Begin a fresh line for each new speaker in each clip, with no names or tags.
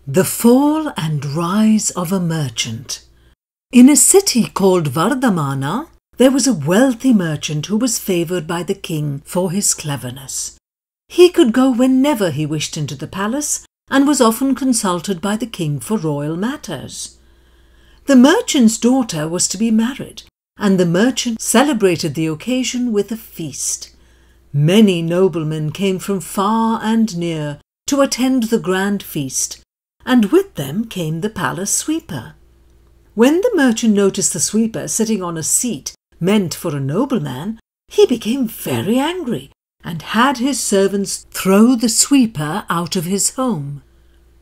The Fall and Rise of a Merchant. In a city called Vardhamana, there was a wealthy merchant who was favoured by the king for his cleverness. He could go whenever he wished into the palace and was often consulted by the king for royal matters. The merchant's daughter was to be married, and the merchant celebrated the occasion with a feast. Many noblemen came from far and near to attend the grand feast, and with them came the palace sweeper. When the merchant noticed the sweeper sitting on a seat meant for a nobleman, he became very angry and had his servants throw the sweeper out of his home.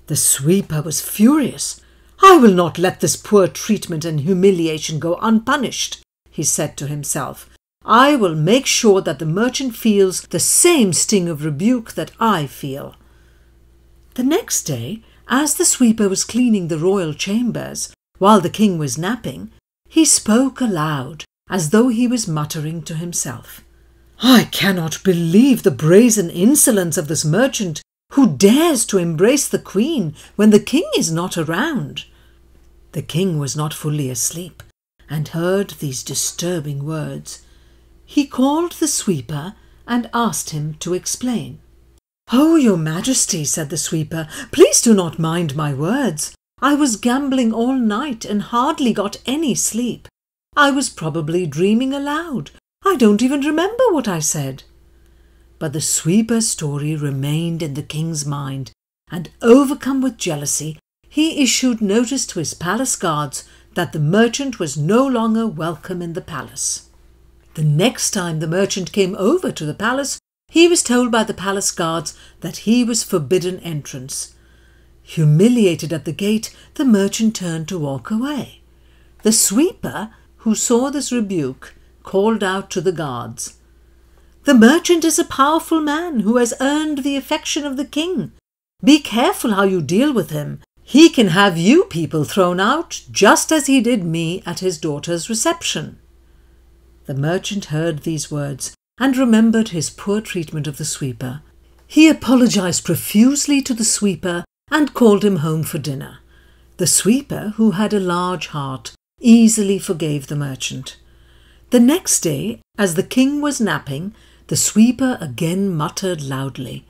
The sweeper was furious. "I will not let this poor treatment and humiliation go unpunished," he said to himself. "I will make sure that the merchant feels the same sting of rebuke that I feel." The next day, as the sweeper was cleaning the royal chambers, while the king was napping, he spoke aloud, as though he was muttering to himself. "I cannot believe the brazen insolence of this merchant who dares to embrace the queen when the king is not around." The king was not fully asleep and heard these disturbing words. He called the sweeper and asked him to explain. "Oh, your majesty," said the sweeper, "please do not mind my words. I was gambling all night and hardly got any sleep. I was probably dreaming aloud. I don't even remember what I said." But the sweeper's story remained in the king's mind, and overcome with jealousy, he issued notice to his palace guards that the merchant was no longer welcome in the palace. The next time the merchant came over to the palace, he was told by the palace guards that he was forbidden entrance. Humiliated at the gate, the merchant turned to walk away. The sweeper, who saw this rebuke, called out to the guards, "The merchant is a powerful man who has earned the affection of the king. Be careful how you deal with him. He can have you people thrown out, just as he did me at his daughter's reception." The merchant heard these words and remembered his poor treatment of the sweeper. He apologized profusely to the sweeper and called him home for dinner. The sweeper, who had a large heart, easily forgave the merchant. The next day, as the king was napping, the sweeper again muttered loudly,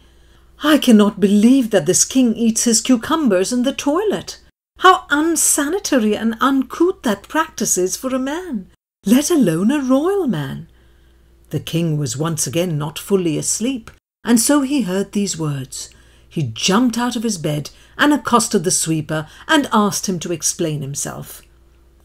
"I cannot believe that this king eats his cucumbers in the toilet. How unsanitary and uncouth that practice is for a man, let alone a royal man." The king was once again not fully asleep, and so he heard these words. He jumped out of his bed and accosted the sweeper and asked him to explain himself.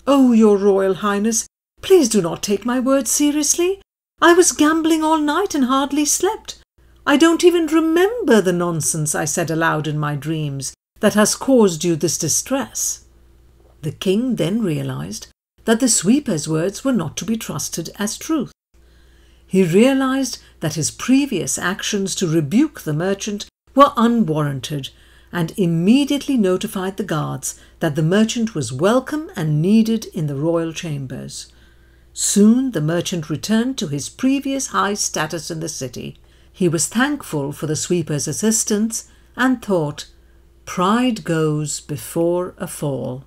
"Oh, your royal highness, please do not take my words seriously. I was gambling all night and hardly slept. I don't even remember the nonsense I said aloud in my dreams that has caused you this distress." The king then realized that the sweeper's words were not to be trusted as truth. He realized that his previous actions to rebuke the merchant were unwarranted and immediately notified the guards that the merchant was welcome and needed in the royal chambers. Soon the merchant returned to his previous high status in the city. He was thankful for the sweeper's assistance and thought, "Pride goes before a fall."